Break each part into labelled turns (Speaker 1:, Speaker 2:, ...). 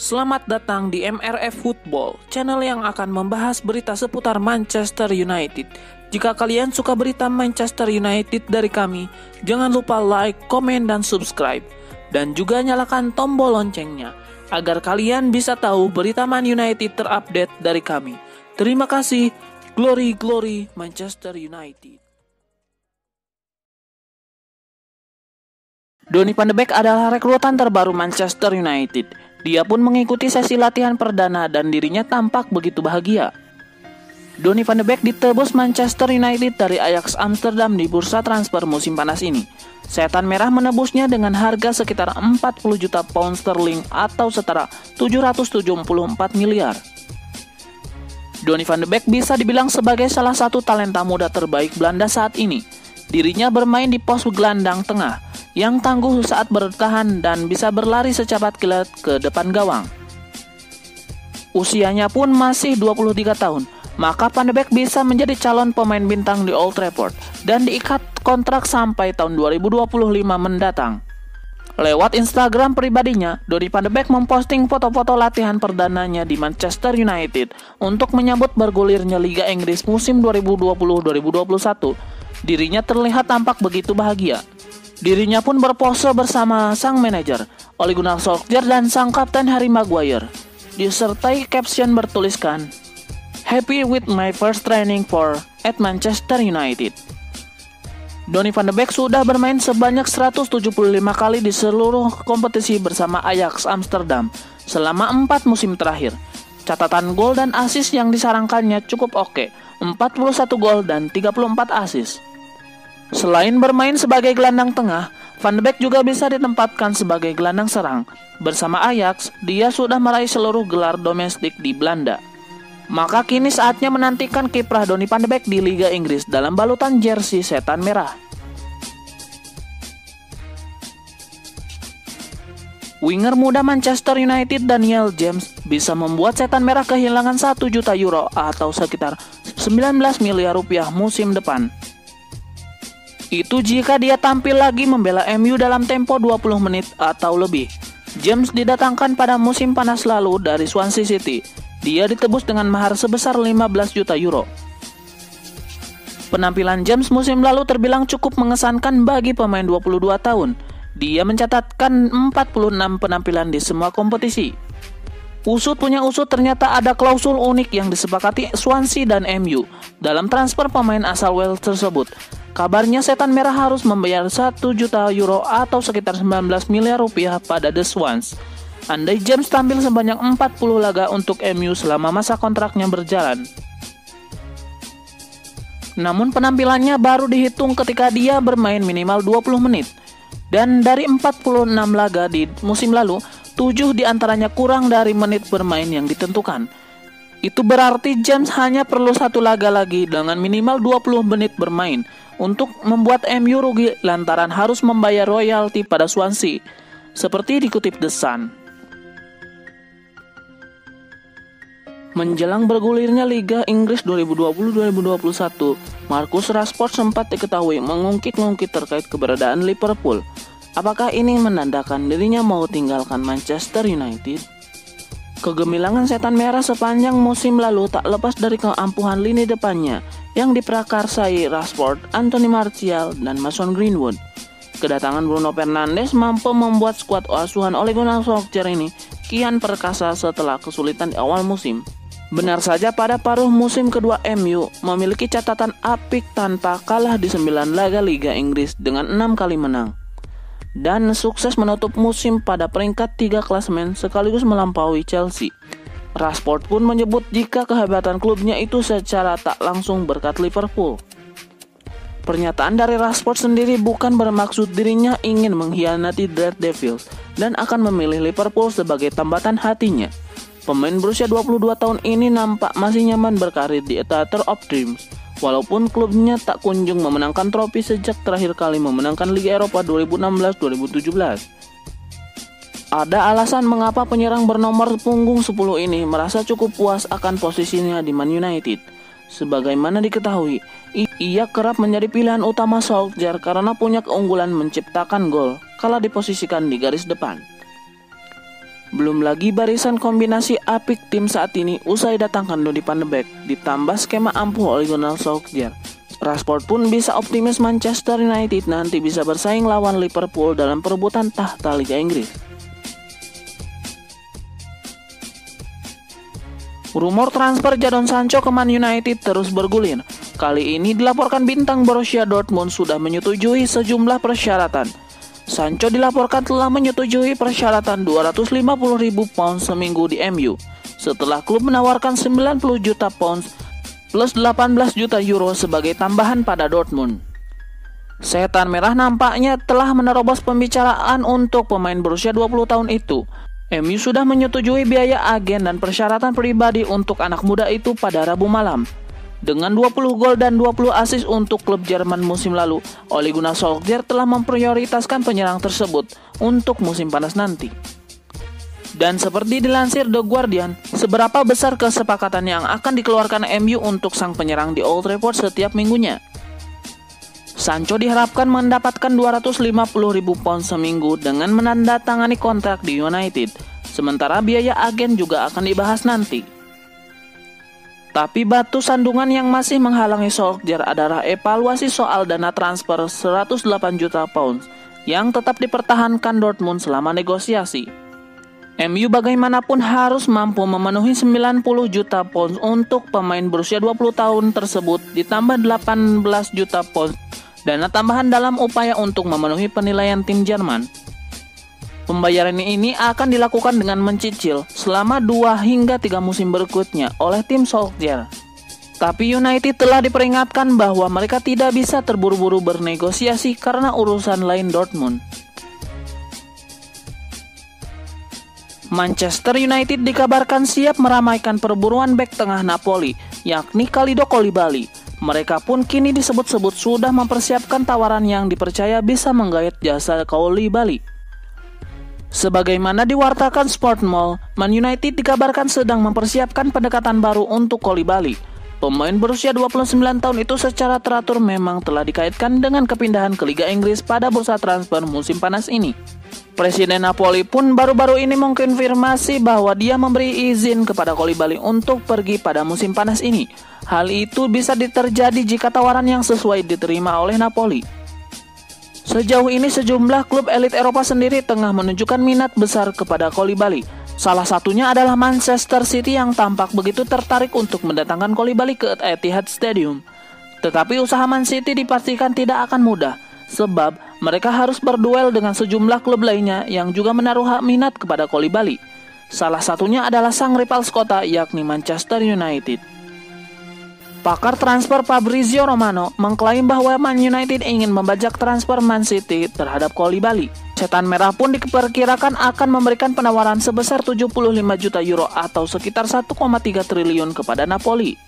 Speaker 1: Selamat datang di MRF Football, channel yang akan membahas berita seputar Manchester United. Jika kalian suka berita Manchester United dari kami, jangan lupa like, komen, dan subscribe. Dan juga nyalakan tombol loncengnya, agar kalian bisa tahu berita Man United terupdate dari kami. Terima kasih, glory glory Manchester United. Donny van de Beek adalah rekrutan terbaru Manchester United. Dia pun mengikuti sesi latihan perdana dan dirinya tampak begitu bahagia. Donny van de Beek ditebus Manchester United dari Ajax Amsterdam di bursa transfer musim panas ini. Setan Merah menebusnya dengan harga sekitar 40 juta pound sterling atau setara 774 miliar. Donny van de Beek bisa dibilang sebagai salah satu talenta muda terbaik Belanda saat ini. Dirinya bermain di pos gelandang tengah yang tangguh saat bertahan dan bisa berlari secepat kilat ke depan gawang. Usianya pun masih 23 tahun, maka Van de Beek bisa menjadi calon pemain bintang di Old Trafford dan diikat kontrak sampai tahun 2025 mendatang. Lewat Instagram pribadinya, Donny van de Beek memposting foto-foto latihan perdananya di Manchester United untuk menyambut bergulirnya Liga Inggris musim 2020-2021. Dirinya terlihat tampak begitu bahagia. Dirinya pun berpose bersama sang manajer, Ole Gunnar Solskjaer, dan sang kapten Harry Maguire. Disertai caption bertuliskan, "Happy with my first training at Manchester United." Donny van de Beek sudah bermain sebanyak 175 kali di seluruh kompetisi bersama Ajax Amsterdam selama 4 musim terakhir. Catatan gol dan assist yang disarankannya cukup oke, 41 gol dan 34 assist. Selain bermain sebagai gelandang tengah, Van de Beek juga bisa ditempatkan sebagai gelandang serang. Bersama Ajax, dia sudah meraih seluruh gelar domestik di Belanda. Maka kini saatnya menantikan kiprah Donny van de Beek di Liga Inggris dalam balutan jersey Setan Merah. Winger muda Manchester United Daniel James bisa membuat Setan Merah kehilangan 1 juta euro atau sekitar 19 miliar rupiah musim depan. Itu jika dia tampil lagi membela MU dalam tempo 20 menit atau lebih. James didatangkan pada musim panas lalu dari Swansea City. Dia ditebus dengan mahar sebesar 15 juta euro. Penampilan James musim lalu terbilang cukup mengesankan bagi pemain 22 tahun. Dia mencatatkan 46 penampilan di semua kompetisi. Usut punya usut, ternyata ada klausul unik yang disepakati Swansea dan MU dalam transfer pemain asal Wales tersebut. Kabarnya Setan Merah harus membayar 1 juta euro atau sekitar 19 miliar rupiah pada The Swans andai James tampil sebanyak 40 laga untuk MU selama masa kontraknya berjalan. Namun penampilannya baru dihitung ketika dia bermain minimal 20 menit. Dan dari 46 laga di musim lalu, 7 diantaranya kurang dari menit bermain yang ditentukan. Itu berarti James hanya perlu 1 laga lagi dengan minimal 20 menit bermain untuk membuat MU rugi lantaran harus membayar royalti pada Swansea, seperti dikutip The Sun. Menjelang bergulirnya Liga Inggris 2020-2021, Marcus Rashford sempat diketahui mengungkit-ungkit terkait keberadaan Liverpool. Apakah ini menandakan dirinya mau tinggalkan Manchester United? Kegemilangan Setan Merah sepanjang musim lalu tak lepas dari keampuhan lini depannya yang diprakarsai Rashford, Anthony Martial, dan Mason Greenwood. Kedatangan Bruno Fernandes mampu membuat skuad asuhan Ole Gunnar Solskjaer ini kian perkasa setelah kesulitan di awal musim. Benar saja pada paruh musim kedua MU memiliki catatan apik tanpa kalah di 9 laga Liga Inggris dengan 6 kali menang. Dan sukses menutup musim pada peringkat 3 klasemen sekaligus melampaui Chelsea. Rashford pun menyebut jika kehebatan klubnya itu secara tak langsung berkat Liverpool. Pernyataan dari Rashford sendiri bukan bermaksud dirinya ingin mengkhianati Red Devils dan akan memilih Liverpool sebagai tambatan hatinya. Pemain berusia 22 tahun ini nampak masih nyaman berkarir di Theatre of Dreams, walaupun klubnya tak kunjung memenangkan trofi sejak terakhir kali memenangkan Liga Eropa 2016-2017. Ada alasan mengapa penyerang bernomor punggung 10 ini merasa cukup puas akan posisinya di Man United. Sebagaimana diketahui, ia kerap menjadi pilihan utama Solskjaer karena punya keunggulan menciptakan gol kala diposisikan di garis depan. Belum lagi barisan kombinasi apik tim saat ini usai datangkan Donny van de Beek, ditambah skema ampuh oleh Gunnar Solskjaer. Rashford pun bisa optimis Manchester United nanti bisa bersaing lawan Liverpool dalam perebutan tahta Liga Inggris. Rumor transfer Jadon Sancho ke Man United terus bergulir. Kali ini dilaporkan bintang Borussia Dortmund sudah menyetujui sejumlah persyaratan. Sancho dilaporkan telah menyetujui persyaratan 250.000 pounds seminggu di MU setelah klub menawarkan 90 juta pounds plus 18 juta euro sebagai tambahan pada Dortmund. Setan Merah nampaknya telah menerobos pembicaraan untuk pemain berusia 20 tahun itu. MU sudah menyetujui biaya agen dan persyaratan pribadi untuk anak muda itu pada Rabu malam. Dengan 20 gol dan 20 assist untuk klub Jerman musim lalu, Ole Gunnar Solskjaer telah memprioritaskan penyerang tersebut untuk musim panas nanti. Dan seperti dilansir The Guardian, seberapa besar kesepakatan yang akan dikeluarkan MU untuk sang penyerang di Old Trafford setiap minggunya? Sancho diharapkan mendapatkan 250.000 pounds seminggu dengan menandatangani kontrak di United, sementara biaya agen juga akan dibahas nanti. Tapi batu sandungan yang masih menghalangi Solskjaer adalah evaluasi soal dana transfer 108 juta pounds yang tetap dipertahankan Dortmund selama negosiasi. MU bagaimanapun harus mampu memenuhi 90 juta pounds untuk pemain berusia 20 tahun tersebut ditambah 18 juta pounds dana tambahan dalam upaya untuk memenuhi penilaian tim Jerman. Pembayaran ini akan dilakukan dengan mencicil selama 2 hingga 3 musim berikutnya oleh tim Solskjaer. Tapi United telah diperingatkan bahwa mereka tidak bisa terburu-buru bernegosiasi karena urusan lain Dortmund. Manchester United dikabarkan siap meramaikan perburuan bek tengah Napoli, yakni Kalidou Koulibaly. Mereka pun kini disebut-sebut sudah mempersiapkan tawaran yang dipercaya bisa menggait jasa Koulibaly. Sebagaimana diwartakan Sportmail, Man United dikabarkan sedang mempersiapkan pendekatan baru untuk Koulibaly. Pemain berusia 29 tahun itu secara teratur memang telah dikaitkan dengan kepindahan ke Liga Inggris pada bursa transfer musim panas ini. Presiden Napoli pun baru-baru ini mengkonfirmasi bahwa dia memberi izin kepada Koulibaly untuk pergi pada musim panas ini. Hal itu bisa terjadi jika tawaran yang sesuai diterima oleh Napoli. Sejauh ini sejumlah klub elit Eropa sendiri tengah menunjukkan minat besar kepada Koulibaly. Salah satunya adalah Manchester City yang tampak begitu tertarik untuk mendatangkan Koulibaly ke Etihad Stadium. Tetapi usaha Man City dipastikan tidak akan mudah, sebab mereka harus berduel dengan sejumlah klub lainnya yang juga menaruh minat kepada Koulibaly. Salah satunya adalah sang rival kota yakni Manchester United. Pakar transfer Fabrizio Romano mengklaim bahwa Man United ingin membajak transfer Man City terhadap Koulibaly. Setan Merah pun diperkirakan akan memberikan penawaran sebesar 75 juta euro atau sekitar 1,3 triliun kepada Napoli.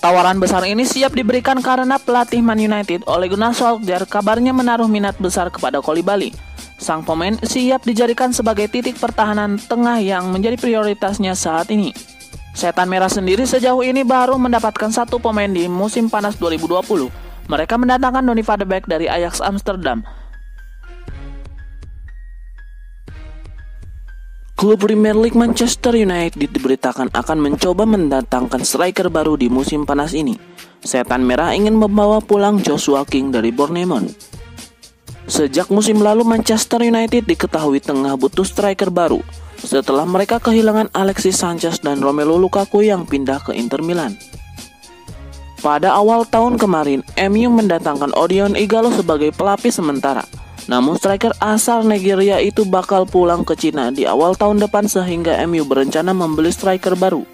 Speaker 1: Tawaran besar ini siap diberikan karena pelatih Man United Ole Gunnar Solskjaer kabarnya menaruh minat besar kepada Koulibaly. Sang pemain siap dijadikan sebagai titik pertahanan tengah yang menjadi prioritasnya saat ini. Setan Merah sendiri sejauh ini baru mendapatkan 1 pemain di musim panas 2020. Mereka mendatangkan Donny van de Beek dari Ajax Amsterdam. Klub Premier League Manchester United diberitakan akan mencoba mendatangkan striker baru di musim panas ini. Setan Merah ingin membawa pulang Joshua King dari Bournemouth. Sejak musim lalu Manchester United diketahui tengah butuh striker baru setelah mereka kehilangan Alexis Sanchez dan Romelu Lukaku yang pindah ke Inter Milan. Pada awal tahun kemarin, MU mendatangkan Odion Ighalo sebagai pelapis sementara. Namun striker asal Nigeria itu bakal pulang ke Cina di awal tahun depan sehingga MU berencana membeli striker baru.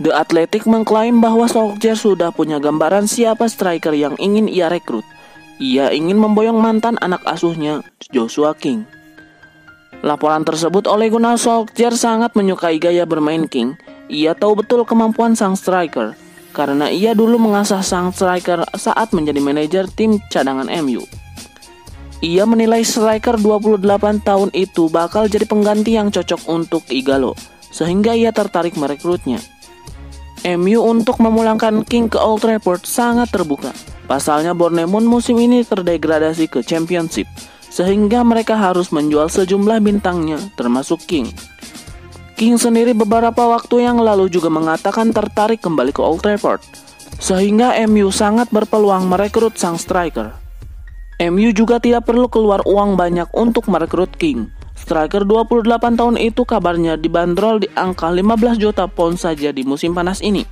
Speaker 1: The Athletic mengklaim bahwa Solskjaer sudah punya gambaran siapa striker yang ingin ia rekrut. Ia ingin memboyong mantan anak asuhnya, Joshua King. Laporan tersebut oleh Gunnar Solskjaer sangat menyukai gaya bermain King. Ia tahu betul kemampuan sang striker, karena ia dulu mengasah sang striker saat menjadi manajer tim cadangan MU. Ia menilai striker 28 tahun itu bakal jadi pengganti yang cocok untuk Ighalo, sehingga ia tertarik merekrutnya. MU untuk memulangkan King ke Old Trafford sangat terbuka. Pasalnya Bournemouth musim ini terdegradasi ke Championship. sehingga mereka harus menjual sejumlah bintangnya, termasuk King. King sendiri beberapa waktu yang lalu juga mengatakan tertarik kembali ke Old Trafford, sehingga MU sangat berpeluang merekrut sang striker. MU juga tidak perlu keluar uang banyak untuk merekrut King. Striker 28 tahun itu kabarnya dibanderol di angka 15 juta pound saja di musim panas ini.